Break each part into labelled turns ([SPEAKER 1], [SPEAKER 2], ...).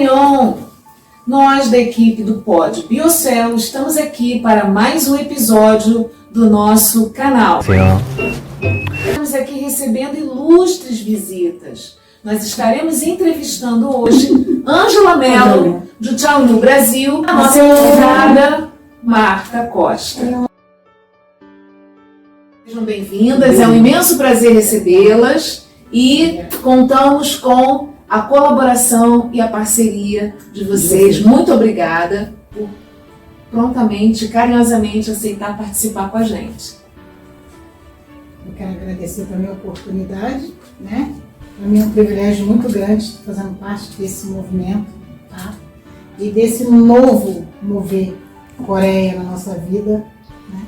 [SPEAKER 1] Gagnon! Nós da equipe do Pod Biocel estamos aqui para mais um episódio do nosso canal. Estamos aqui recebendo ilustres visitas. Nós estaremos entrevistando hoje Ângela Mello, do Tchau no Brasil, a nossa convidada Marta Costa. Sejam bem-vindas, é um imenso prazer recebê-las e contamos com a colaboração e a parceria de vocês. Muito obrigada por prontamente, carinhosamente aceitar participar com a gente.
[SPEAKER 2] Eu quero agradecer também a oportunidade, né? Para mim é um privilégio muito grande estar fazendo parte desse movimento, tá? E desse novo mover Coreia na nossa vida, né?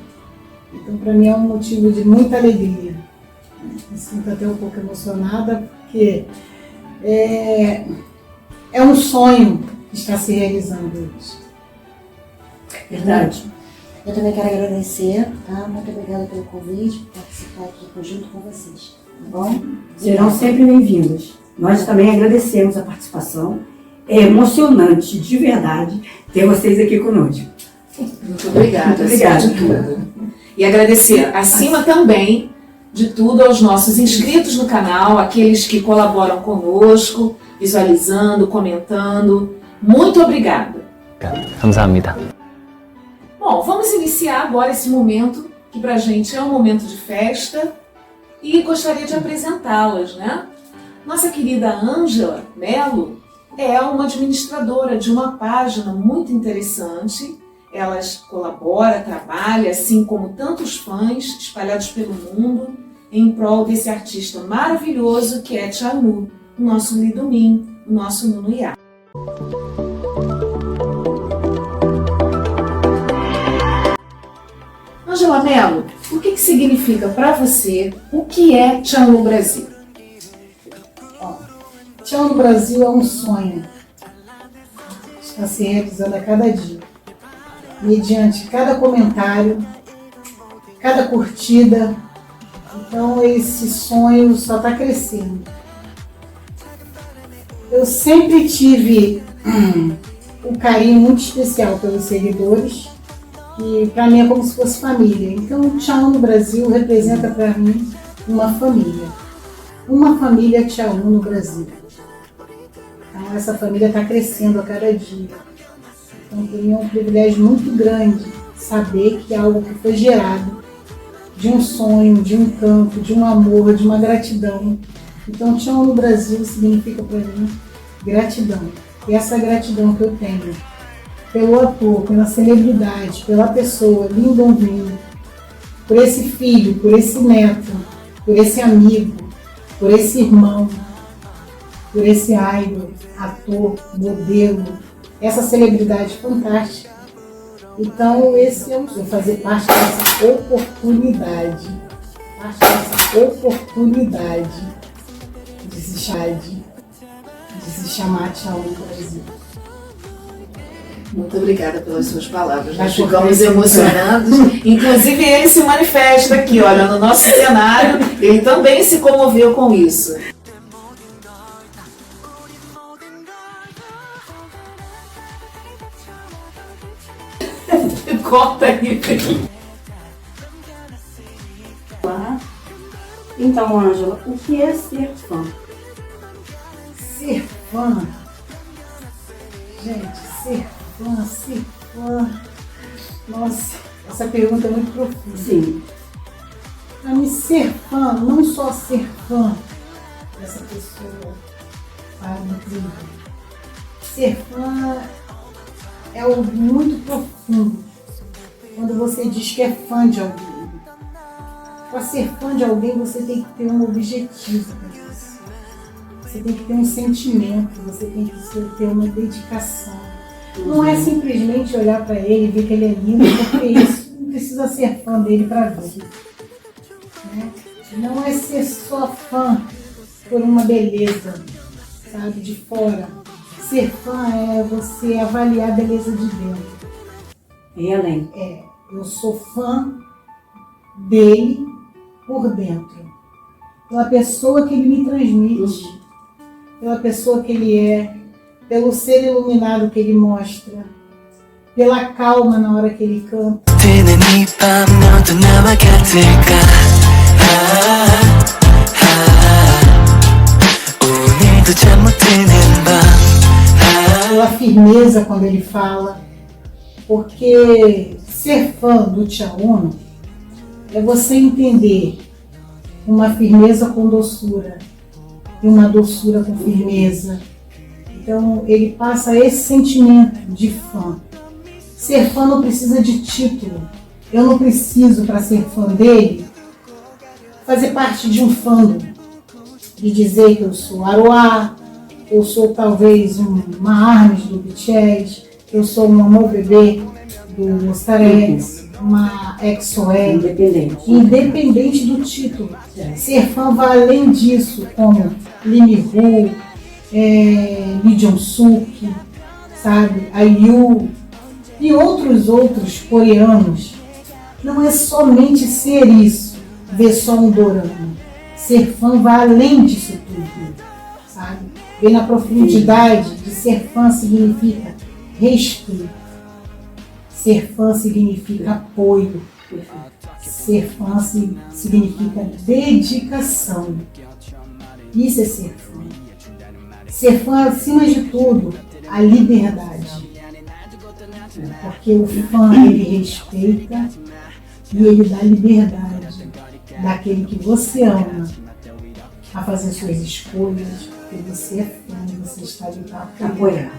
[SPEAKER 2] Então, para mim é um motivo de muita alegria. Né? Me sinto até um pouco emocionada, porque é um sonho que está se realizando hoje.
[SPEAKER 3] Verdade. Eu também quero agradecer, tá? Muito obrigada pelo convite, por participar aqui junto com vocês, tá bom?
[SPEAKER 4] Serão sempre bem-vindas. Nós também agradecemos a participação. É emocionante, de verdade, ter vocês aqui conosco.
[SPEAKER 1] Muito obrigada.
[SPEAKER 4] Muito obrigada.
[SPEAKER 1] Acima de tudo. E agradecer, acima também de tudo, aos nossos inscritos no canal, aqueles que colaboram conosco, visualizando, comentando. Muito obrigada.
[SPEAKER 5] 감사합니다.
[SPEAKER 1] Bom, vamos iniciar agora esse momento que pra gente é um momento de festa e gostaria de apresentá-las, né? Nossa querida Ângela Mello é uma administradora de uma página muito interessante. Ela colabora, trabalha, assim como tantos fãs espalhados pelo mundo, em prol desse artista maravilhoso que é Chanu, o nosso Lee Do-min, o nosso Nunuyá. Ângela Mello, o que significa para você o que é Tchau no Brasil?
[SPEAKER 2] Tchau no Brasil é um sonho que está se realizando a cada dia, mediante cada comentário, cada curtida. Então esse sonho só está crescendo. Eu sempre tive um carinho muito especial pelos seguidores, que para mim é como se fosse família. Então o Tchau no Brasil representa para mim uma família. Uma família Tchau no Brasil. Então essa família está crescendo a cada dia. Então para mim é um privilégio muito grande saber que é algo que foi gerado de um sonho, de um canto, de um amor, de uma gratidão. Então Tchau no Brasil significa para mim gratidão. E essa gratidão que eu tenho pelo ator, pela celebridade, pela pessoa, Lee Do-min, por esse filho, por esse neto, por esse amigo, por esse irmão, por esse idol, ator, modelo, essa celebridade fantástica. Então esse é eu fazer parte dessa oportunidade, de se chamar Tchau no Brasil.
[SPEAKER 1] Muito obrigada pelas suas palavras. Nós ficamos emocionados. Inclusive ele se manifesta aqui, olha, no nosso cenário. Ele também se comoveu com isso. Conta aí.
[SPEAKER 4] Então, Ângela, o que é ser fã?
[SPEAKER 2] Ser fã, gente, ser fã, nossa, essa pergunta é muito profunda.
[SPEAKER 4] Sim.
[SPEAKER 2] Para mim, ser fã, não só ser fã dessa pessoa incrível. Ser fã é algo muito profundo. Quando você diz que é fã de alguém. Para ser fã de alguém, você tem que ter um objetivo para isso. Você tem que ter um sentimento, você tem que ter uma dedicação. Não é simplesmente olhar para ele e ver que ele é lindo, porque isso não precisa ser fã dele para ver. Né? Não é ser só fã por uma beleza, sabe, de fora. Ser fã é você avaliar a beleza de dentro.
[SPEAKER 4] E além?
[SPEAKER 2] Eu sou fã dele por dentro. Pela pessoa que ele me transmite, pela pessoa que ele é, pelo ser iluminado que ele mostra, pela calma na hora que ele canta. Pela firmeza quando ele fala, porque ser fã do Tia Uno é você entender uma firmeza com doçura e uma doçura com firmeza. Então ele passa esse sentimento de fã. Ser fã não precisa de título. Eu não preciso, para ser fã dele, fazer parte de um fandom e dizer que eu sou Aroá, eu sou talvez uma Armes do BTS, eu sou uma Amor Bebê do Monsta X, uma EXO-L. Independente do título. Ser fã vai além disso, como Lee Min-ho, Lee Jong-suk, sabe, IU e outros coreanos. Não é somente ser isso, ver só um dorama. Ser fã vai além disso tudo, sabe? Ver na profundidade de ser fã significa respeito. Ser fã significa apoio. Ser fã significa dedicação. Isso é ser fã. Ser fã, acima de tudo, a liberdade. Porque o fã, ele respeita e ele dá liberdade daquele que você ama a fazer suas escolhas, porque você é fã, você está ali para apoiar.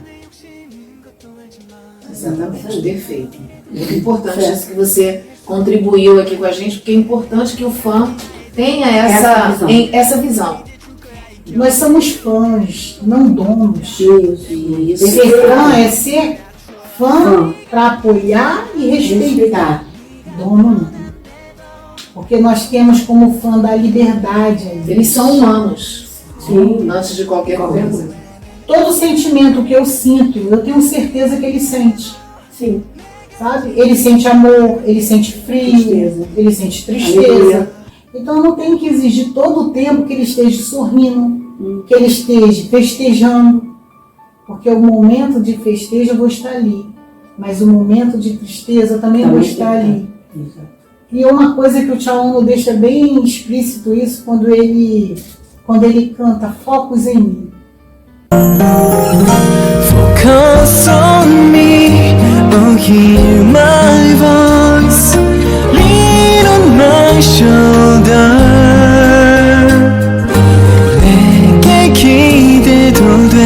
[SPEAKER 1] Exatamente, perfeito. Muito importante isso que você contribuiu aqui com a gente, porque é importante que o fã tenha essa visão.
[SPEAKER 2] Nós somos fãs, não donos.
[SPEAKER 1] Isso.
[SPEAKER 2] Ser fã é ser fã para apoiar e respeitar. Dono não. Porque nós temos como fã da liberdade.
[SPEAKER 1] Eles são humanos. Sim. Antes de qualquer coisa.
[SPEAKER 2] Todo sentimento que eu sinto, eu tenho certeza que ele sente.
[SPEAKER 4] Sim.
[SPEAKER 2] Sabe? Ele sente amor, ele sente frio, ele sente tristeza. Então eu não tenho que exigir todo o tempo que ele esteja sorrindo, que ele esteja festejando. Porque o momento de festejo eu vou estar ali. Mas o momento de tristeza eu também vou estar ali. E uma coisa que o Tia Uno deixa bem explícito isso quando ele canta Focus em Mim.
[SPEAKER 5] Focus on me, oh hear my voice, lean on my shoulder. 내게 기대도 돼,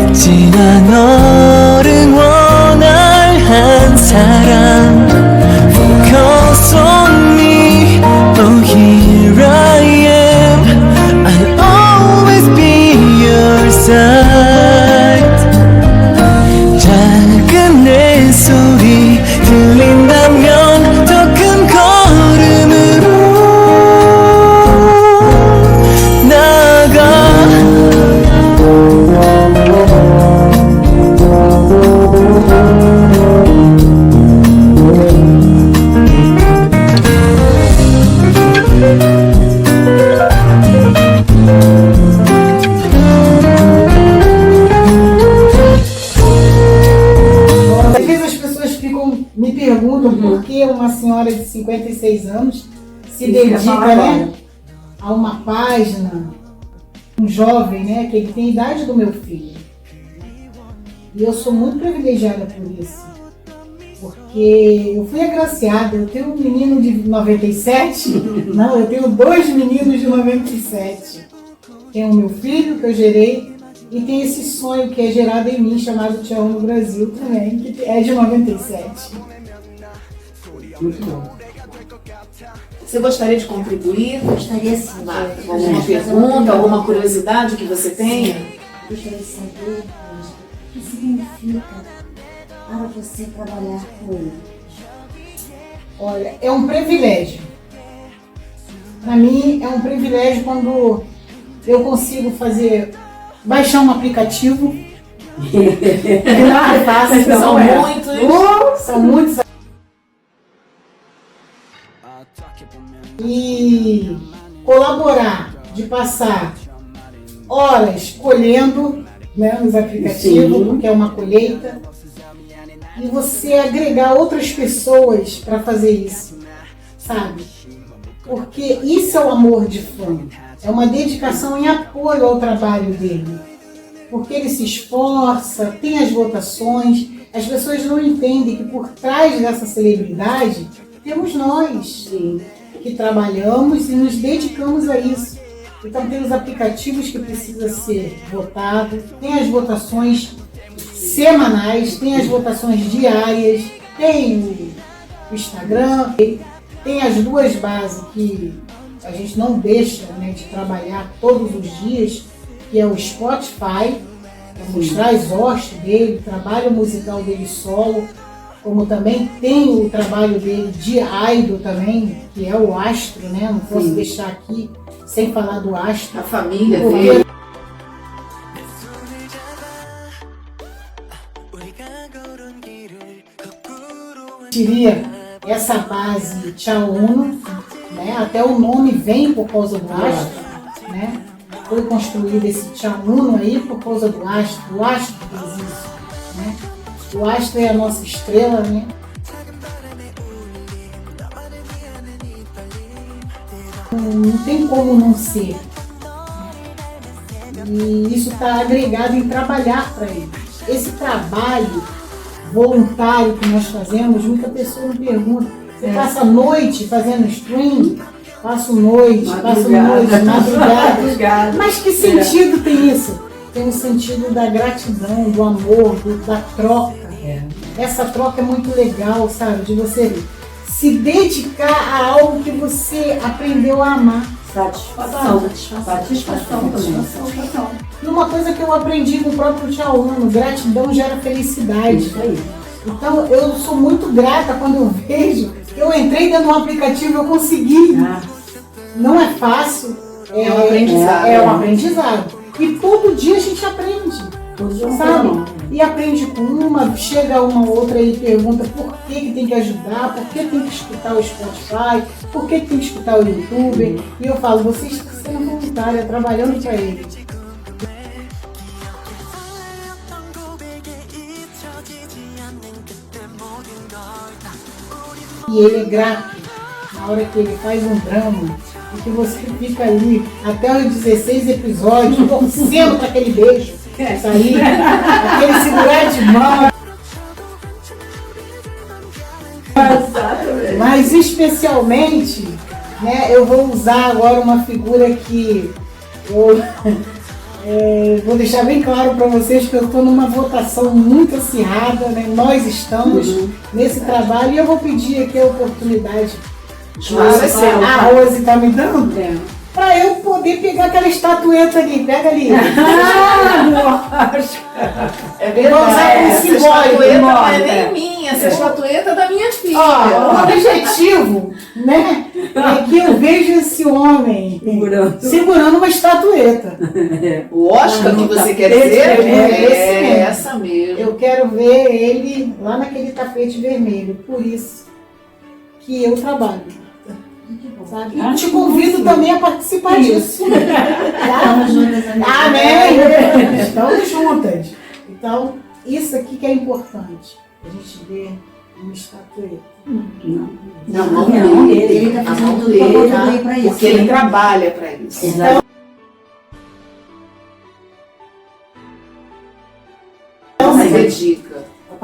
[SPEAKER 5] 있지만 너를 원할 한 사람. Focus on me, oh here I am, I'll always be your side. 작은 내 소리 들린다면 더 큰 걸음으로 나가.
[SPEAKER 2] Me perguntam por que uma senhora de 56 anos se dedica, né, a uma página, um jovem, né, que ele tem a idade do meu filho. E eu sou muito privilegiada por isso, porque eu fui agraciada. Eu tenho um menino de 97, não, eu tenho 2 meninos de 97. Tenho o meu filho que eu gerei e tem esse sonho que é gerado em mim, chamado Tia Uno Brasil também, que é de 97.
[SPEAKER 4] Muito bom.
[SPEAKER 1] Você gostaria de contribuir?
[SPEAKER 3] Gostaria sim.
[SPEAKER 1] Marta, com alguma pergunta, alguma curiosidade que você tenha?
[SPEAKER 3] Gostaria de saber, Ângela, o que significa para você trabalhar com ele?
[SPEAKER 2] Olha, é um privilégio. Para mim é um privilégio quando eu consigo baixar um aplicativo. Que não é fácil, são muitos. E colaborar, de passar horas colhendo né, nos aplicativos,
[SPEAKER 4] Sim.
[SPEAKER 2] porque é uma colheita. E você agregar outras pessoas para fazer isso, sabe? Porque isso é o amor de fã. É uma dedicação em apoio ao trabalho dele. Porque ele se esforça, tem as votações. As pessoas não entendem que por trás dessa celebridade temos nós,
[SPEAKER 4] Sim.
[SPEAKER 2] que trabalhamos e nos dedicamos a isso. Então tem os aplicativos que precisam ser votados, tem as votações semanais, tem as votações diárias, tem o Instagram, tem as duas bases que a gente não deixa, né, de trabalhar todos os dias, que é o Spotify, para mostrar as hostes dele, o trabalho musical dele solo, como também tem o trabalho dele de idol também, que é o Astro, né? Não posso
[SPEAKER 4] Sim.
[SPEAKER 2] deixar aqui sem falar do Astro.
[SPEAKER 1] A família
[SPEAKER 2] Porque
[SPEAKER 1] dele.
[SPEAKER 2] Teria essa base Tchau Uno, né? Até o nome vem por causa do Astro, né? Foi construído esse Tchau Uno aí por causa do Astro. O Astro fez isso, né? O Astro é a nossa estrela, né? Não tem como não ser. E isso está agregado em trabalhar para ele. Esse trabalho voluntário que nós fazemos, muita pessoa me pergunta, você passa a noite fazendo stream? Passo noite, madrugada.
[SPEAKER 4] Madrugada.
[SPEAKER 2] Mas que sentido tem isso? Tem o sentido da gratidão, do amor, da troca. Essa troca é muito legal, sabe? De você se dedicar a algo que você aprendeu a amar.
[SPEAKER 4] Satisfação também.
[SPEAKER 2] E uma coisa que eu aprendi com o próprio Tchau Uno, gratidão gera felicidade.
[SPEAKER 4] Isso aí.
[SPEAKER 2] Então eu sou muito grata quando eu vejo, eu entrei dentro de um aplicativo, eu consegui. Não é fácil.
[SPEAKER 1] É um aprendizado.
[SPEAKER 2] É um aprendizado. E todo dia a gente aprende. Sabe? E aprende com uma, chega uma outra e pergunta por que tem que ajudar, por que tem que escutar o Spotify, por que tem que escutar o YouTube. E eu falo, você está sendo voluntária, trabalhando para ele. E ele é grato na hora que ele faz um drama e que você fica ali até os 16 episódios torcendo para aquele beijo sair, aquele segurar de mão. Mas especialmente, né, eu vou usar agora uma figura que eu vou deixar bem claro para vocês que eu estou numa votação muito acirrada, né? Nós estamos nesse trabalho e eu vou pedir aqui a oportunidade. A Rose está me dando? Para eu poder pegar aquela estatueta ali, pega ali.
[SPEAKER 1] É verdade.
[SPEAKER 2] Vou usar como
[SPEAKER 1] Essa
[SPEAKER 2] simbólico,
[SPEAKER 1] estatueta não é
[SPEAKER 4] moda.
[SPEAKER 1] nem minha, essa estatueta é da minha filha.
[SPEAKER 2] Ó, o objetivo, né, é que eu vejo esse homem segurando uma estatueta.
[SPEAKER 1] O Oscar que você quer
[SPEAKER 2] Esse
[SPEAKER 1] dizer?
[SPEAKER 2] mesmo, esse mesmo.
[SPEAKER 1] Essa mesmo.
[SPEAKER 2] Eu quero ver ele lá naquele tapete vermelho, por isso que eu trabalho. Sabe? E te convido também a participar disso.
[SPEAKER 3] Estamos juntas, amigas.
[SPEAKER 2] Amém! Estamos juntas. Então, isso aqui que é importante. A gente vê uma estatueta.
[SPEAKER 1] Na mão
[SPEAKER 3] Não,
[SPEAKER 1] dele.
[SPEAKER 3] ele tá
[SPEAKER 1] A
[SPEAKER 3] fazendo
[SPEAKER 1] mão
[SPEAKER 3] tudo
[SPEAKER 1] dele,
[SPEAKER 3] pra contribuir pra isso.
[SPEAKER 1] porque ele trabalha para isso.
[SPEAKER 3] Exato.
[SPEAKER 1] Então se dedica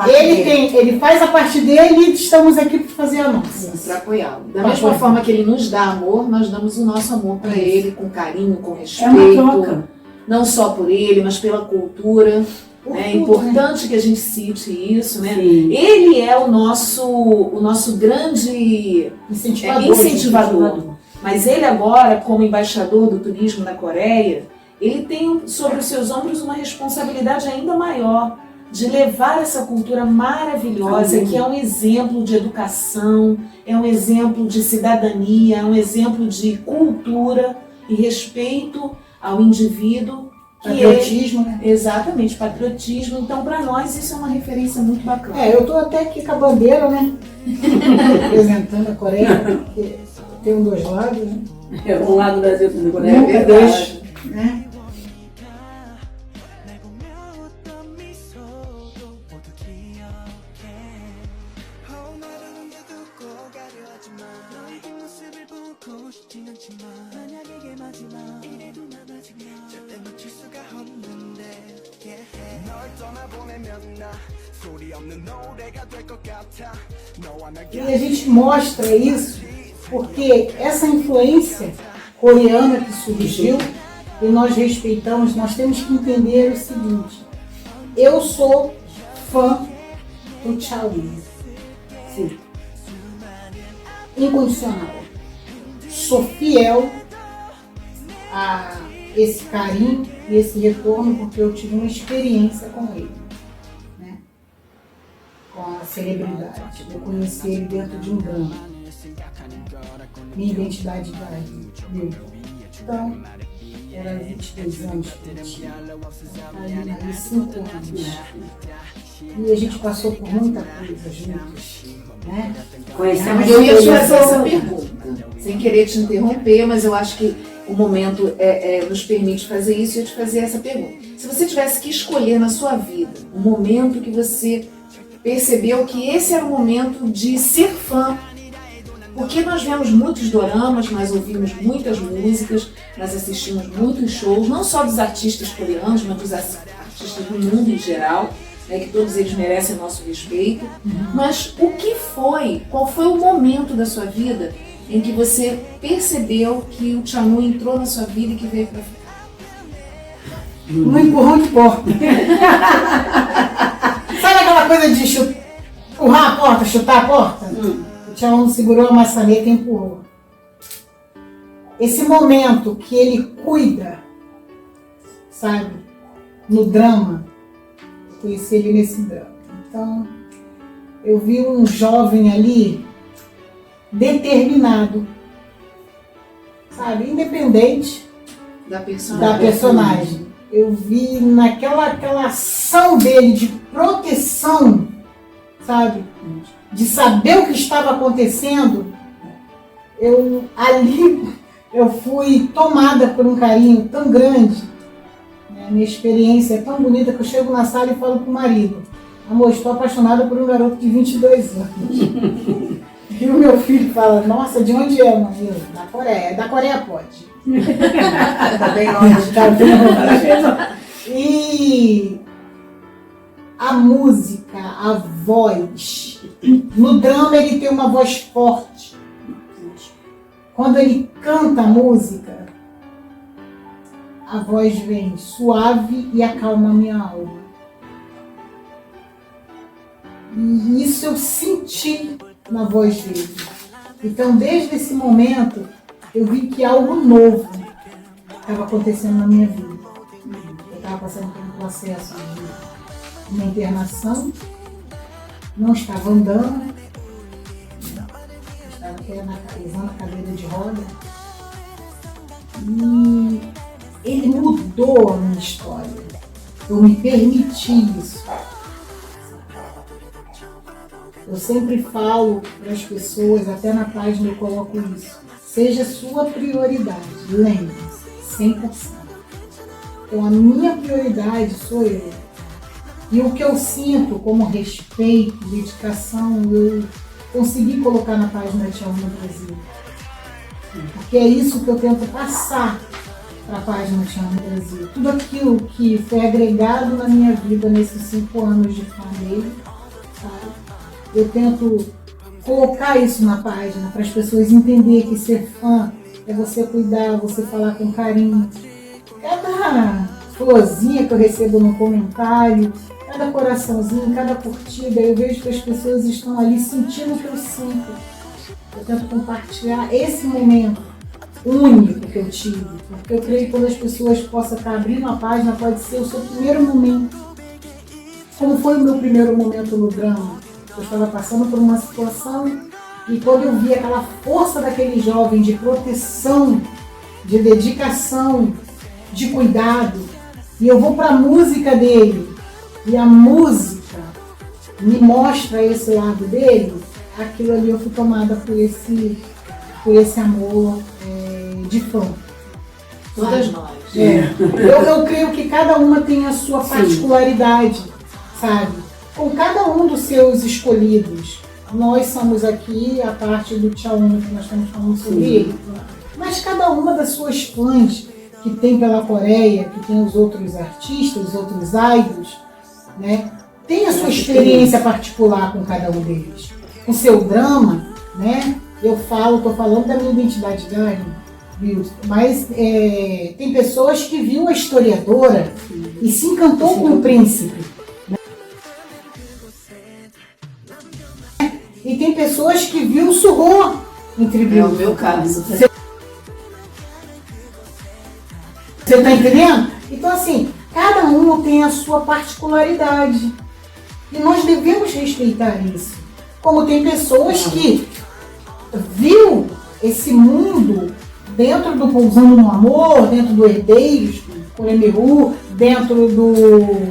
[SPEAKER 2] Ele faz a parte dele e estamos aqui para fazer a nossa.
[SPEAKER 1] para apoiá-lo. Da mesma forma que ele nos dá amor, nós damos o nosso amor para ele, com carinho, com respeito.
[SPEAKER 4] uma troca.
[SPEAKER 1] Não só por ele, mas pela cultura. É importante que a gente cite isso, né?
[SPEAKER 4] Sim.
[SPEAKER 1] Ele é o nosso grande incentivador. Mas ele agora, como embaixador do turismo na Coreia, ele tem sobre os seus ombros uma responsabilidade ainda maior de levar essa cultura maravilhosa, que é um exemplo de educação, é um exemplo de cidadania, é um exemplo de cultura e respeito ao indivíduo.
[SPEAKER 2] Patriotismo, né?
[SPEAKER 1] Exatamente, patriotismo. Então, para nós, isso é uma referência muito bacana.
[SPEAKER 2] Eu tô até aqui com a bandeira, né? Representando a Coreia, porque tem dois lados, né?
[SPEAKER 4] Um lado do Brasil, outro do Coreia.
[SPEAKER 2] Nunca deixo, né? E a gente mostra isso porque essa influência coreana que surgiu e nós respeitamos, nós temos que entender o seguinte: eu sou fã do Chaoyin, sim, incondicional. Sou fiel a esse carinho e esse retorno porque eu tive uma experiência com ele, né? Com a celebridade. Eu conheci ele dentro de um drama. Minha identidade dele. Então, era 22 anos que eu tinha. Aí 5 anos. E a gente passou por muita coisa juntos, né?
[SPEAKER 4] Conhecemos
[SPEAKER 1] Eu ia te fazer essa pergunta, sem querer te interromper, mas eu acho que o momento nos permite fazer isso e eu te fazer essa pergunta. Se você tivesse que escolher na sua vida um momento que você percebeu que esse era o momento de ser fã, porque nós vemos muitos doramas, nós ouvimos muitas músicas, nós assistimos muitos shows, não só dos artistas coreanos, mas dos artistas do mundo em geral, né, que todos eles merecem o nosso respeito. Mas qual foi o momento da sua vida em que você percebeu que o Chanu entrou na sua vida e que veio para ficar?
[SPEAKER 2] Um empurrão de porta. Sabe aquela coisa de empurrar a porta, chutar a porta? O Chanu segurou a maçaneta e empurrou. Esse momento que ele cuida, sabe, no drama, eu conheci ele nesse drama. Então, eu vi um jovem ali determinado, sabe, independente
[SPEAKER 1] Da
[SPEAKER 2] personagem. Eu vi naquela ação dele de proteção, sabe, de saber o que estava acontecendo. Eu fui tomada por um carinho tão grande, né? Minha experiência é tão bonita que eu chego na sala e falo pro marido: amor, estou apaixonada por um garoto de 22 anos. E o meu filho fala: nossa, de onde é, mãe? Da Coreia. Da Coreia pode. Tá bem longe. Tá bem longe. E a música, a voz. No drama ele tem uma voz forte. Quando ele canta a música, a voz vem suave e acalma a minha alma. E isso eu senti na voz dele. Então, desde esse momento, eu vi que algo novo estava acontecendo na minha vida. Eu estava passando por um processo de uma internação, não estava andando, estava usando a cadeira de roda. E ele mudou a minha história. Eu me permiti isso. Eu sempre falo para as pessoas, até na página eu coloco isso: seja sua prioridade, lembre-se, 100%. Então a minha prioridade sou eu. E o que eu sinto como respeito, dedicação, eu consegui colocar na página Te Amo no Brasil. Porque é isso que eu tento passar para a página Te Amo no Brasil. Tudo aquilo que foi agregado na minha vida nesses 5 anos de fã dele, sabe? Eu tento colocar isso na página para as pessoas entenderem que ser fã é você cuidar, você falar com carinho. Cada florzinha que eu recebo no comentário, cada coraçãozinho, cada curtida, eu vejo que as pessoas estão ali sentindo o que eu sinto. Eu tento compartilhar esse momento único que eu tive, porque eu creio que quando as pessoas possam estar abrindo a página, pode ser o seu primeiro momento. Como foi o meu primeiro momento no drama? Eu estava passando por uma situação e quando eu vi aquela força daquele jovem de proteção, de dedicação, de cuidado, e eu vou para a música dele, e a música me mostra esse lado dele, aquilo ali eu fui tomada por esse amor de fã.
[SPEAKER 1] Todas nós.
[SPEAKER 2] Eu creio que cada uma tem a sua particularidade, sabe? Com cada um dos seus escolhidos. Nós somos aqui a parte do Chaoyin que nós estamos falando sobre ele. Mas cada uma das suas fãs que tem pela Coreia, que tem os outros artistas, os outros idols, né? Tem a sua experiência particular com cada um deles. O seu drama, né? Tô falando da minha identidade gay, viu? Mas tem pessoas que viu a historiadora e se encantou com o príncipe. Né? E tem pessoas que viu o surro entre
[SPEAKER 1] É o meu caso.
[SPEAKER 2] Você tá entendendo? Então, assim, cada um tem a sua particularidade. E nós devemos respeitar isso. Como tem pessoas que viu esse mundo dentro do Pousando no Amor, dentro do Herdeiros, com o Emiru, dentro do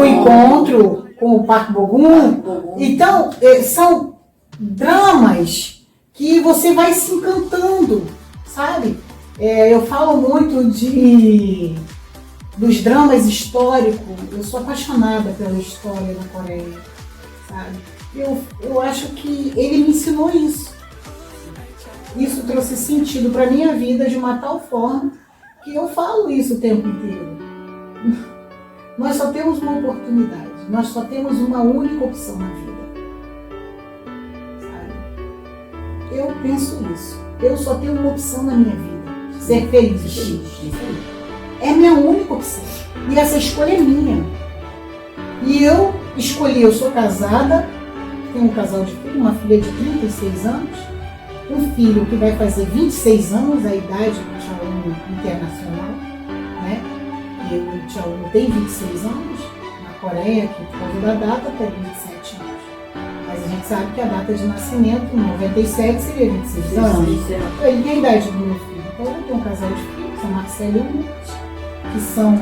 [SPEAKER 2] encontro com o Parque Bogum. Então, são dramas que você vai se encantando, sabe? Eu falo muito dos dramas históricos. Eu sou apaixonada pela história da Coreia, sabe? Eu acho que ele me ensinou isso. Isso trouxe sentido para minha vida de uma tal forma que eu falo isso o tempo inteiro. Nós só temos uma oportunidade, nós só temos uma única opção na vida. Sabe? Eu penso isso. Eu só tenho uma opção na minha vida. Ser feliz. É minha única opção. E essa escolha é minha. E eu escolhi, eu sou casada, tenho um casal de filhos, uma filha de 36 anos, um filho que vai fazer 26 anos, a idade do Tchaum internacional, né? E o Tchaum tem 26 anos, na Coreia, que por causa da data tem 27 anos. Mas a gente sabe que a data de nascimento, em 97, seria 26 anos. Ele tem a idade do meu filho. Então eu tenho um casal de filhos, a Marcela e o Lucas, que são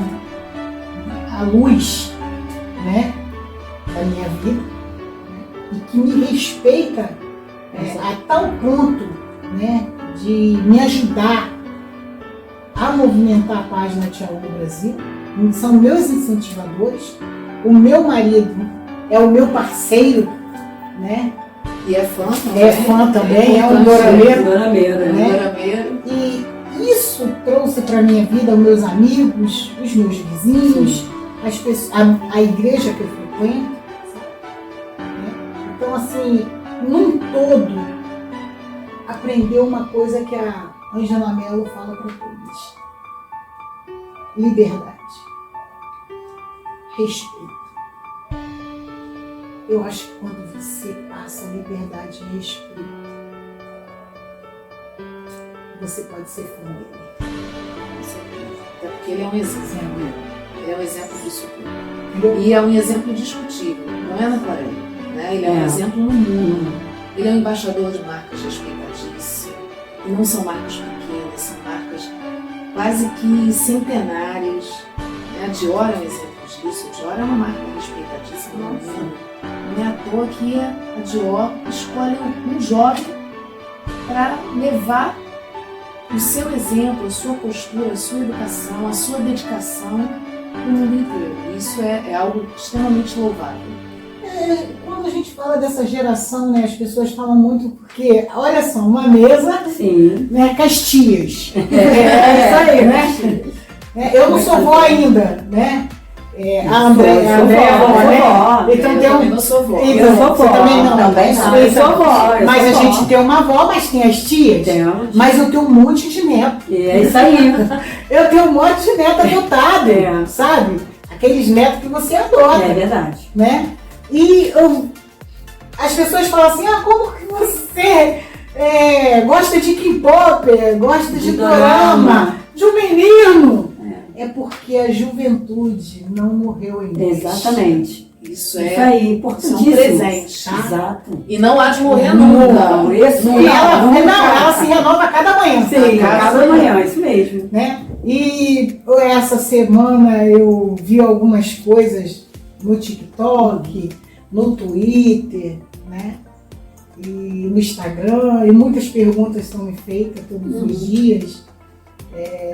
[SPEAKER 2] a luz, né, da minha vida, né, e que me respeita a tal ponto, né, de me ajudar a movimentar a página Tchaum no Brasil. São meus incentivadores. O meu marido é o meu parceiro, né?
[SPEAKER 1] E é fã também.
[SPEAKER 2] É fã também, é um dorameiro.
[SPEAKER 1] Dorameiro.
[SPEAKER 2] E isso trouxe para minha vida os meus amigos, os meus vizinhos, as pessoas, a igreja que eu frequento. Sabe? Então, assim, num todo, aprendeu uma coisa que a Angela Mello fala para todos: liberdade, respeito. Eu acho que quando você passa liberdade e respeito, você pode ser fã dele.
[SPEAKER 1] Até porque ele é um exemplo. Ele é um exemplo disso tudo.
[SPEAKER 2] Entendeu?
[SPEAKER 1] E é um exemplo discutível, não é na Coreia, né? Ele é um exemplo no mundo. Ele é um embaixador de marcas respeitadíssimas. E não são marcas pequenas, são marcas quase que centenárias. Né? A Dior é um exemplo disso. A Dior é uma marca respeitadíssima no mundo. Não é à toa que a Dior escolhe um jovem para levar o seu exemplo, a sua postura, a sua educação, a sua dedicação no mundo inteiro. Isso é algo extremamente louvável.
[SPEAKER 2] Quando a gente fala dessa geração, né, as pessoas falam muito porque, olha só, uma mesa, né, Castias. É isso aí, né? Eu não sou vó ainda, né? A Andréia é vó, né? Então tem
[SPEAKER 1] Eu não sou vó.
[SPEAKER 2] Eu sou vó. Você também não?
[SPEAKER 3] Também não.
[SPEAKER 2] Eu sou vó. Mas a gente tem uma avó, mas tem as tias.
[SPEAKER 4] Temos.
[SPEAKER 2] Mas eu tenho um monte de neto.
[SPEAKER 4] É isso aí.
[SPEAKER 2] Eu tenho um monte de neto adotado, sabe? Aqueles netos que você adota.
[SPEAKER 4] É verdade.
[SPEAKER 2] Né? E as pessoas falam assim, como que você gosta de K-pop, gosta de dorama, de um menino? É porque a juventude não morreu ainda.
[SPEAKER 4] Exatamente.
[SPEAKER 1] Isso
[SPEAKER 4] Isso
[SPEAKER 1] é
[SPEAKER 4] aí, importantíssimo.
[SPEAKER 1] são presentes,
[SPEAKER 2] tá?
[SPEAKER 4] Exato.
[SPEAKER 1] E não há de morrer nunca.
[SPEAKER 4] Não, esse
[SPEAKER 2] E ela se renova a cada manhã.
[SPEAKER 4] Sim,
[SPEAKER 1] Cada
[SPEAKER 4] cada manhã, isso mesmo.
[SPEAKER 2] Né? E essa semana eu vi algumas coisas no TikTok, no Twitter, né? E no Instagram, e muitas perguntas são me feitas todos os dias.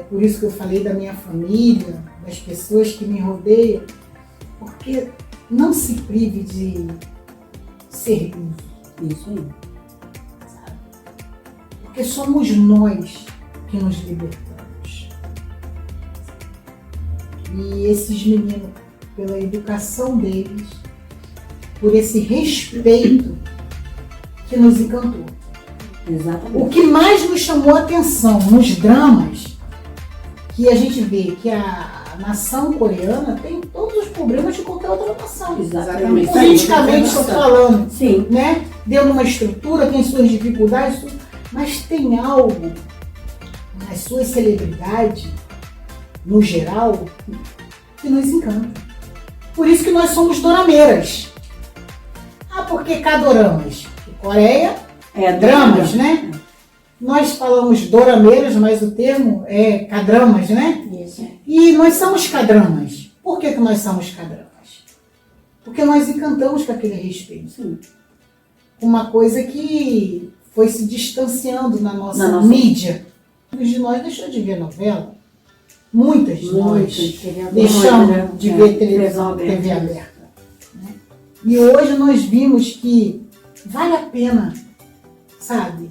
[SPEAKER 2] Por isso que eu falei da minha família, das pessoas que me rodeiam, porque não se prive de ser livre.
[SPEAKER 4] Isso aí.
[SPEAKER 2] Sabe? Porque somos nós que nos libertamos. E esses meninos pela educação deles, por esse respeito que nos encantou.
[SPEAKER 4] Exatamente.
[SPEAKER 2] O que mais nos chamou a atenção nos dramas, que a gente vê que a nação coreana tem todos os problemas de qualquer outra nação.
[SPEAKER 4] Exatamente.
[SPEAKER 2] Politicamente estou falando,
[SPEAKER 4] Sim.
[SPEAKER 2] né? Dentro de uma estrutura, tem suas dificuldades, tudo, mas tem algo nas suas celebridades, no geral, que nos encanta. Por isso que nós somos dorameiras. Ah, por que K-doramas? Coreia, dramas, né? Nós falamos dorameiras, mas o termo é K-dramas, né?
[SPEAKER 3] Isso.
[SPEAKER 2] E nós somos K-dramas. Por que nós somos K-dramas? Porque nós encantamos com aquele respeito.
[SPEAKER 4] Sim.
[SPEAKER 2] Uma coisa que foi se distanciando na nossa
[SPEAKER 4] nossa
[SPEAKER 2] mídia. Muitos de nós deixou de ver novela. Muitas de nós
[SPEAKER 4] TV
[SPEAKER 2] deixamos
[SPEAKER 4] aberta,
[SPEAKER 2] de
[SPEAKER 4] né?
[SPEAKER 2] ver televisão,
[SPEAKER 4] TV
[SPEAKER 2] TV aberta. Né? E hoje nós vimos que vale a pena, sabe,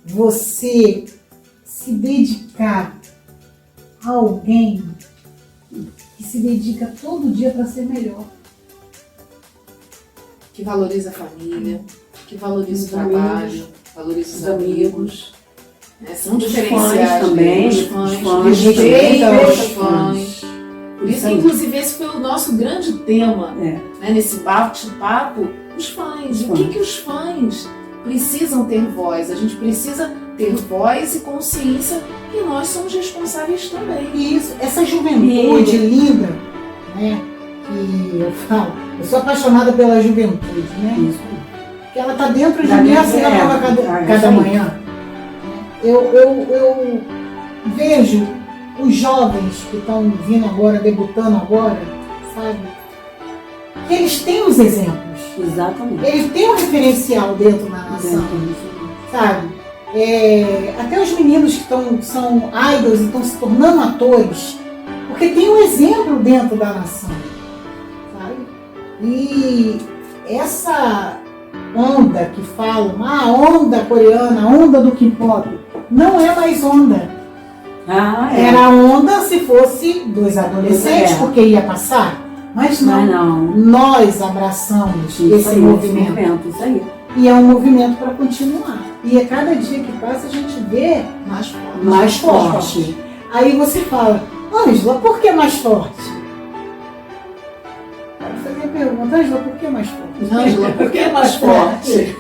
[SPEAKER 2] você se dedicar a alguém que se dedica todo dia para ser melhor.
[SPEAKER 1] Que valoriza a família, que valoriza
[SPEAKER 4] Os
[SPEAKER 1] o trabalho, valoriza os amigos. Né? São diferenciais
[SPEAKER 4] fãs também,
[SPEAKER 1] os
[SPEAKER 4] os
[SPEAKER 1] fãs,
[SPEAKER 4] fãs,
[SPEAKER 1] respeita
[SPEAKER 2] respeita
[SPEAKER 1] os
[SPEAKER 2] os
[SPEAKER 1] fãs. Por isso,
[SPEAKER 4] Isso aí.
[SPEAKER 1] inclusive, esse foi o nosso grande tema,
[SPEAKER 4] É.
[SPEAKER 1] né, nesse bate-papo, os fãs.
[SPEAKER 4] Os
[SPEAKER 1] O que,
[SPEAKER 4] fãs.
[SPEAKER 1] que os fãs precisam ter voz? A gente precisa ter voz e consciência que nós somos responsáveis também.
[SPEAKER 2] E isso, essa juventude linda, né, que eu falo, eu sou apaixonada pela juventude, né?
[SPEAKER 4] Isso.
[SPEAKER 2] Que ela está dentro de
[SPEAKER 4] Tá
[SPEAKER 2] mim,
[SPEAKER 4] dentro,
[SPEAKER 2] assim, ela
[SPEAKER 4] é,
[SPEAKER 2] cada
[SPEAKER 4] isso aí.
[SPEAKER 2] manhã. Eu vejo os jovens que estão vindo agora, debutando agora, sabe? Que eles têm os exemplos.
[SPEAKER 4] Exatamente.
[SPEAKER 2] Eles têm um referencial dentro da nação, sabe? Até os meninos que são idols e estão se tornando atores, porque tem um exemplo dentro da nação, sabe? E essa onda que falam, a onda coreana, a onda do K-pop, não é mais onda.
[SPEAKER 4] Ah, é.
[SPEAKER 2] Era onda se fosse dos adolescentes,
[SPEAKER 4] É.
[SPEAKER 2] porque ia passar. Mas não,
[SPEAKER 4] Mas não.
[SPEAKER 2] nós abraçamos
[SPEAKER 4] Isso
[SPEAKER 2] esse
[SPEAKER 4] aí,
[SPEAKER 2] movimento.
[SPEAKER 4] Isso aí.
[SPEAKER 2] E é um movimento para continuar. E a cada dia que passa a gente vê
[SPEAKER 1] Mais forte.
[SPEAKER 2] mais forte. Aí você fala, Ângela, por que mais forte? Quero fazer a pergunta, Ângela, por que mais forte?
[SPEAKER 1] Ângela, por que mais forte?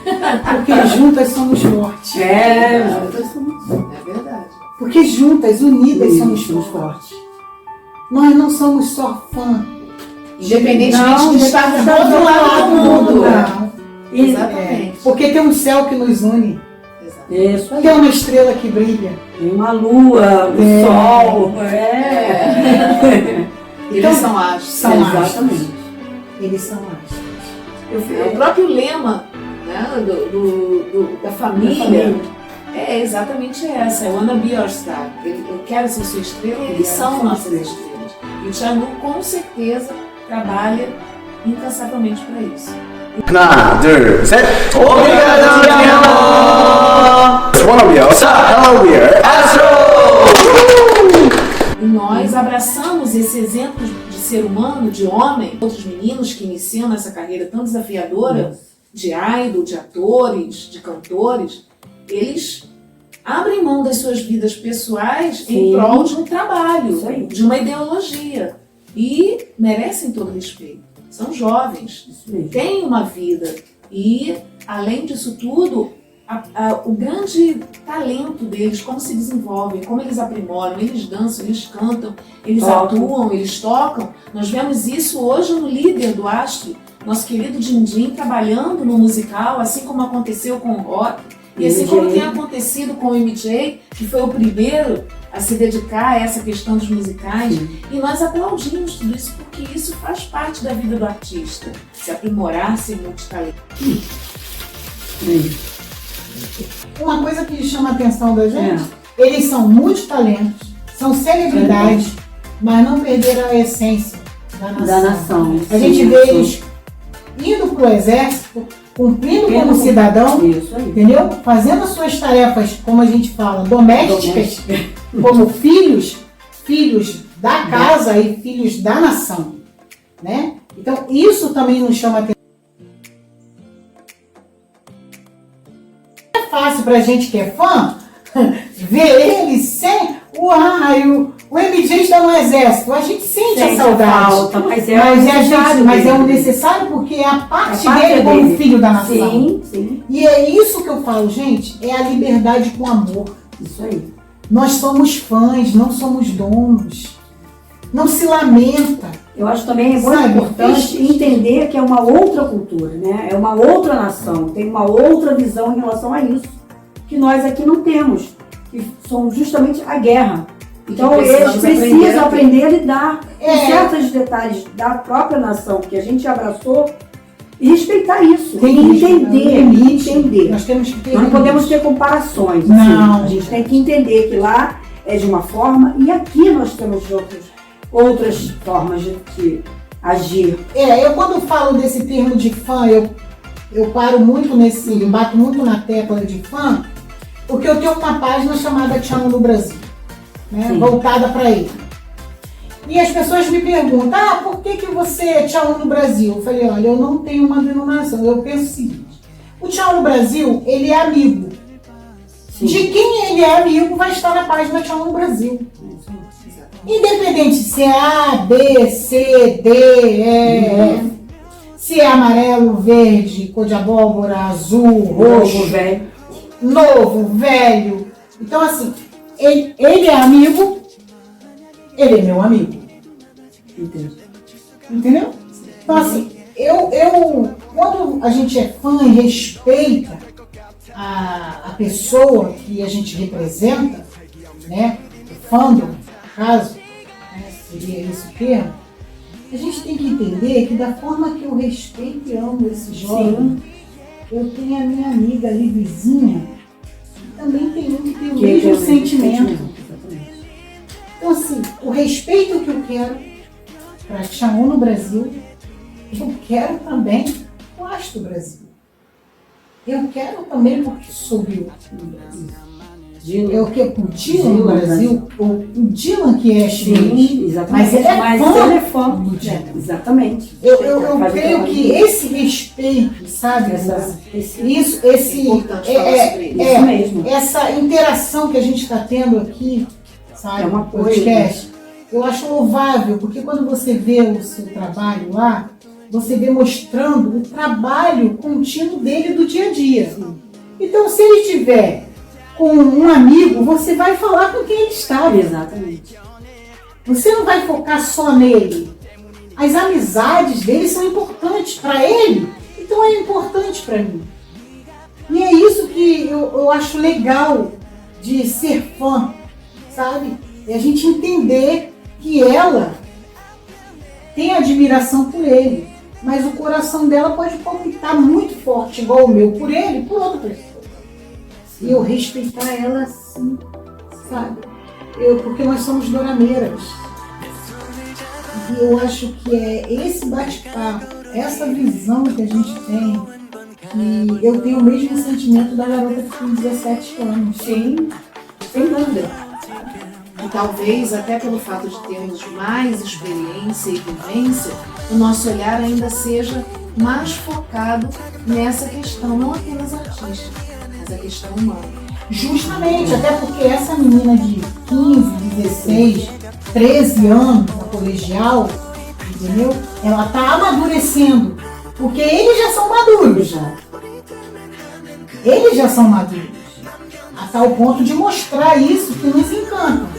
[SPEAKER 2] Porque juntas somos fortes.
[SPEAKER 4] É,
[SPEAKER 1] É verdade.
[SPEAKER 2] Porque juntas, unidas, somos fortes. Nós não somos só fã.
[SPEAKER 1] Independentemente de estarmos do outro lado do mundo.
[SPEAKER 2] Não.
[SPEAKER 1] Exatamente.
[SPEAKER 2] Porque tem um céu que nos une.
[SPEAKER 1] Exatamente.
[SPEAKER 4] isso aí.
[SPEAKER 2] Tem uma estrela que brilha.
[SPEAKER 4] Tem uma lua, um sol.
[SPEAKER 1] Eles são astros.
[SPEAKER 2] São
[SPEAKER 4] Exatamente.
[SPEAKER 2] astros. Eles são astros.
[SPEAKER 1] É o próprio lema, né, da família é exatamente essa. I wanna be your star. Eu quero ser sua estrela e eles são nossas estrelas. E o Thiago com certeza trabalha incansavelmente para isso.
[SPEAKER 5] 하나, 둘, 셋. 오brigado, Wanna be your star. Hello, we are Astro.
[SPEAKER 1] E nós abraçamos esse exemplo de ser humano, de homem, outros meninos que iniciam nessa carreira tão desafiadora, de idol, de atores, de cantores, eles abrem mão das suas vidas pessoais em
[SPEAKER 4] Sim.
[SPEAKER 1] prol de um trabalho,
[SPEAKER 4] Isso aí.
[SPEAKER 1] de uma ideologia. E merecem todo respeito. São jovens,
[SPEAKER 4] Isso mesmo.
[SPEAKER 1] têm uma vida. E, além disso tudo, o grande talento deles, como se desenvolvem, como eles aprimoram, eles dançam, eles cantam, eles
[SPEAKER 4] Tocam.
[SPEAKER 1] atuam, eles tocam. Nós vemos isso hoje no líder do Astro, nosso querido Dindim, trabalhando no musical, assim como aconteceu com o rock, e assim como tem acontecido com o MJ, que foi o primeiro a se dedicar a essa questão dos musicais. E nós aplaudimos tudo isso, porque isso faz parte da vida do artista, se aprimorar, ser multitalento.
[SPEAKER 2] Uma coisa que chama a atenção da gente, eles são multitalentos, são celebridades, mas não perderam a essência da nação.
[SPEAKER 4] Da nação.
[SPEAKER 2] A gente vê eles indo para o exército, cumprindo como cidadão,
[SPEAKER 4] Isso aí.
[SPEAKER 2] entendeu? Fazendo as suas tarefas, como a gente fala, domésticas, como filhos da casa e filhos da nação. né? Então, isso também nos chama atenção. É fácil pra gente que é fã ver ele sem o MJ está no exército. A gente sente a saudade.
[SPEAKER 4] Falta, mas é
[SPEAKER 2] o necessário porque é a parte
[SPEAKER 4] parte
[SPEAKER 2] dele como
[SPEAKER 4] dele.
[SPEAKER 2] filho da nação.
[SPEAKER 4] Sim, sim.
[SPEAKER 2] E é isso que eu falo, gente, é a liberdade com amor.
[SPEAKER 4] Isso aí.
[SPEAKER 2] Nós somos fãs, não somos donos. Não se lamenta.
[SPEAKER 4] Eu acho também muito
[SPEAKER 2] Sabe,
[SPEAKER 4] importante entender que é uma outra cultura, né? É uma outra nação, tem uma outra visão em relação a isso, que nós aqui não temos, que são justamente a guerra. Então eles precisam aprender a lidar com certos detalhes da própria nação que a gente abraçou e respeitar isso.
[SPEAKER 2] Tem
[SPEAKER 4] E entender.
[SPEAKER 2] Nós temos que ter.
[SPEAKER 4] Nós não podemos ter comparações.
[SPEAKER 2] Não.
[SPEAKER 4] Assim. A gente tem que entender que lá é de uma forma e aqui nós temos outras formas de agir.
[SPEAKER 2] Eu quando falo desse termo de fã, eu paro muito bato muito na tecla de fã, porque eu tenho uma página chamada Te Amo no Brasil, né, voltada para ele. E as pessoas me perguntam, por que você Te Amo no Brasil? Eu falei, olha, eu não tenho uma denominação, eu penso o seguinte, o Te Amo no Brasil, ele é amigo.
[SPEAKER 4] Sim.
[SPEAKER 2] De quem ele é amigo vai estar na página Te Amo no Brasil. Independente se é A, B, C, D, E, F, se é amarelo, verde, cor de abóbora, azul, roxo,
[SPEAKER 4] velho.
[SPEAKER 2] novo, velho. Então, assim, ele é amigo, ele é meu amigo. Entendeu? Então, assim, quando a gente é fã e respeita a pessoa que a gente representa, né, o fandom, no caso, né, seria esse o termo, a gente tem que entender que da forma que eu respeito e amo esse jovem, eu tenho a minha amiga ali, vizinha, que também tem que ter o mesmo sentimento. Então, assim, o respeito que eu quero para Te Amo no Brasil, eu quero também o Astro Brasil. Eu quero também porque sou do Brasil. Eu quero o Dylan no Brasil, o Dylan que é chinês,
[SPEAKER 4] Exatamente.
[SPEAKER 2] mas ele é fã do Dylan.
[SPEAKER 4] Exatamente.
[SPEAKER 2] Eu creio que esse respeito, sabe? Essa interação que a gente está tendo aqui, sabe?
[SPEAKER 4] É uma
[SPEAKER 2] no podcast, eu acho louvável, porque quando você vê o seu trabalho lá, você vê mostrando o trabalho contínuo dele do dia a dia. Então, se ele tiver com um amigo, você vai falar com quem ele está.
[SPEAKER 4] Exatamente.
[SPEAKER 2] Você não vai focar só nele. As amizades dele são importantes para ele, então é importante para mim. E é isso que eu acho legal de ser fã, sabe? É a gente entender que ela tem admiração por ele, mas o coração dela pode palpitar muito forte, igual o meu, por ele, por outra pessoa. E eu respeitar ela assim, sabe? Porque nós somos dorameiras. E eu acho que é esse bate-papo, essa visão que a gente tem, que eu tenho o mesmo sentimento da garota que tem 17 anos.
[SPEAKER 1] Sim, sem dúvida. E talvez, até pelo fato de termos mais experiência e vivência, o nosso olhar ainda seja mais focado nessa questão, não apenas artística, mas a questão humana.
[SPEAKER 2] Justamente, até porque essa menina de 15, 16, 13 anos na colegial, entendeu? Ela está amadurecendo, porque eles já são maduros já. Eles já são maduros, a tal ponto de mostrar isso que nos encanta.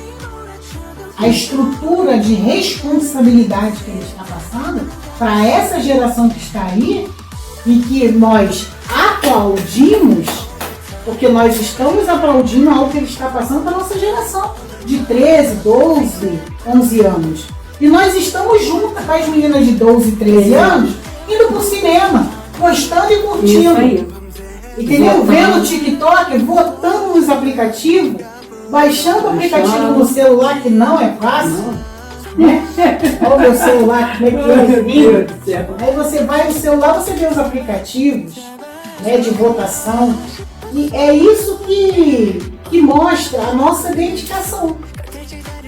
[SPEAKER 2] A estrutura de responsabilidade que ele está passando para essa geração que está aí e que nós aplaudimos, porque nós estamos aplaudindo algo que ele está passando para a nossa geração de 13, 12, 11 anos. E nós estamos juntos com as meninas de 12, 13 anos indo para o cinema, gostando e curtindo. Entendeu? Vendo o TikTok, votando nos aplicativos, baixando o aplicativo no celular, que não é fácil. Né? Olha o meu celular, como é que é. Aí você vai no celular, você vê os aplicativos, né, de votação. E é isso que mostra a nossa dedicação.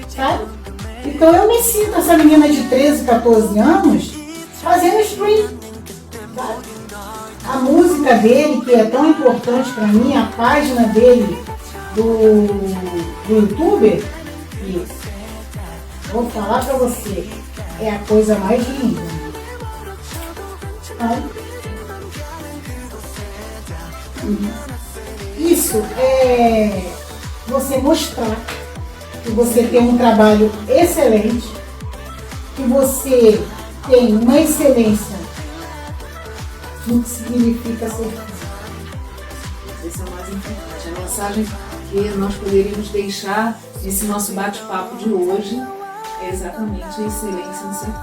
[SPEAKER 2] Sabe? Então eu me sinto essa menina de 13, 14 anos fazendo stream. Sabe? A música dele, que é tão importante para mim, a página dele do YouTube, isso. Vou falar para você, é a coisa mais linda. Então, isso é você mostrar que você tem um trabalho excelente, que você tem uma excelência no que significa ser físico.
[SPEAKER 1] Esse é o mais importante. A mensagem que nós poderíamos deixar nesse nosso bate-papo de hoje é exatamente a excelência no ser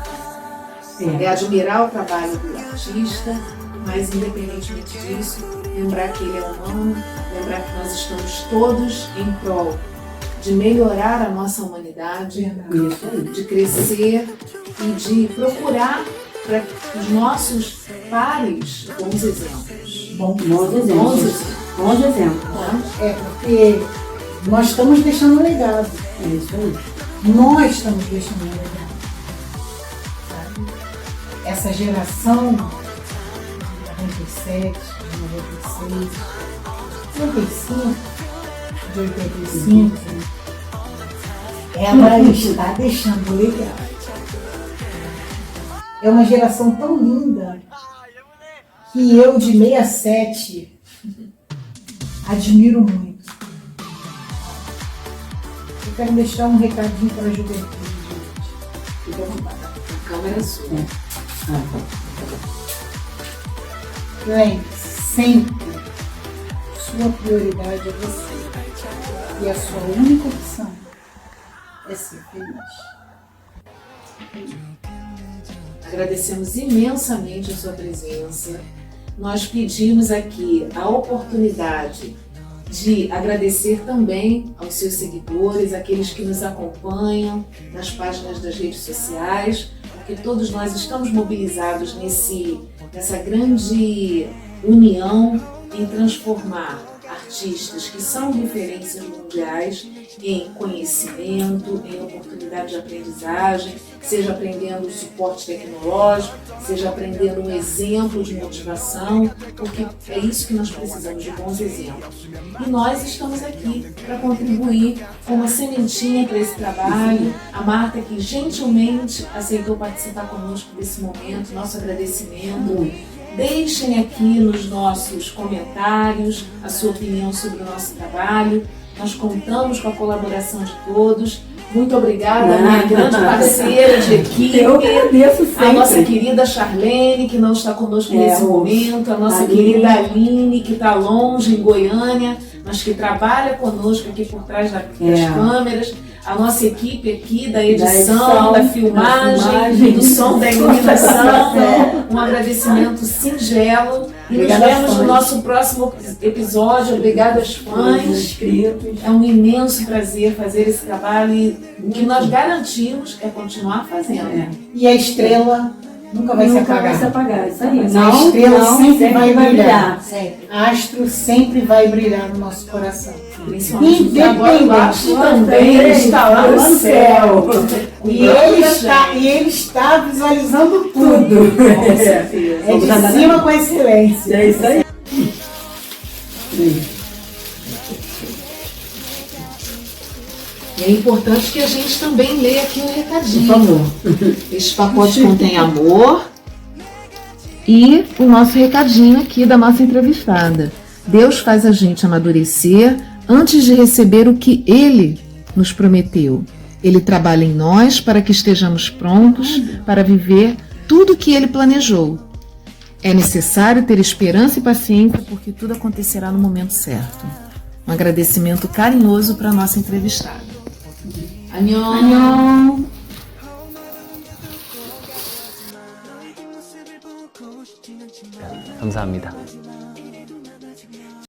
[SPEAKER 1] físico. É admirar o trabalho do artista, mas independentemente disso, lembrar que ele é humano, lembrar que nós estamos todos em prol de melhorar a nossa humanidade, de crescer e de procurar para os nossos pares bons exemplos.
[SPEAKER 4] Bons exemplos. Bons exemplos.
[SPEAKER 2] É porque nós estamos deixando um legado.
[SPEAKER 4] É isso aí.
[SPEAKER 2] Nós estamos deixando um legado. Sabe? Essa geração de 97, de 96, 95, de 85, ela está deixando legado. É uma geração tão linda que eu, de 67, admiro muito. Eu quero deixar um recadinho para a juventude.
[SPEAKER 1] Fica à vontade. A câmera é sua.
[SPEAKER 2] Lembre, sempre sua prioridade é você. E a sua única opção é ser feliz.
[SPEAKER 1] Agradecemos imensamente a sua presença. Nós pedimos aqui a oportunidade de agradecer também aos seus seguidores, aqueles que nos acompanham nas páginas das redes sociais, porque todos nós estamos mobilizados nessa grande união em transformar artistas que são referências mundiais em conhecimento, em oportunidade de aprendizagem, seja aprendendo o suporte tecnológico, seja aprendendo um exemplo de motivação, porque é isso que nós precisamos, de bons exemplos. E nós estamos aqui para contribuir com uma sementinha para esse trabalho. A Marta, que gentilmente aceitou participar conosco desse momento, nosso agradecimento. Deixem aqui nos nossos comentários a sua opinião sobre o nosso trabalho. Nós contamos com a colaboração de todos. Muito obrigada, minha grande parceira de equipe.
[SPEAKER 4] Eu agradeço sempre.
[SPEAKER 1] A nossa querida Charlene, que não está conosco nesse momento. A nossa querida Aline, que está longe, em Goiânia, mas que trabalha conosco aqui por trás das câmeras. A nossa equipe aqui da edição, da filmagem, do som, da iluminação. Um agradecimento singelo. E nos vemos no nosso próximo episódio. Obrigada aos fãs. É um imenso prazer fazer esse trabalho e o que nós garantimos é continuar fazendo.
[SPEAKER 2] E a estrela nunca vai se apagar.
[SPEAKER 4] Isso aí.
[SPEAKER 2] A estrela sempre vai brilhar.
[SPEAKER 3] Sempre.
[SPEAKER 2] Astro sempre vai brilhar no nosso coração.
[SPEAKER 1] Principalmente porque agora o astro também está lá no céu.
[SPEAKER 2] E ele está visualizando tudo.
[SPEAKER 1] Com certeza.
[SPEAKER 2] É de cima com excelência.
[SPEAKER 4] É isso aí.
[SPEAKER 1] E é importante que a gente também leia aqui um recadinho.
[SPEAKER 4] Por favor.
[SPEAKER 1] Este pacote contém amor e o nosso recadinho aqui da nossa entrevistada. Deus faz a gente amadurecer antes de receber o que Ele nos prometeu. Ele trabalha em nós para que estejamos prontos para viver tudo o que Ele planejou. É necessário ter esperança e paciência porque tudo acontecerá no momento certo. Um agradecimento carinhoso para a nossa entrevistada. 안녕.
[SPEAKER 6] 감사합니다.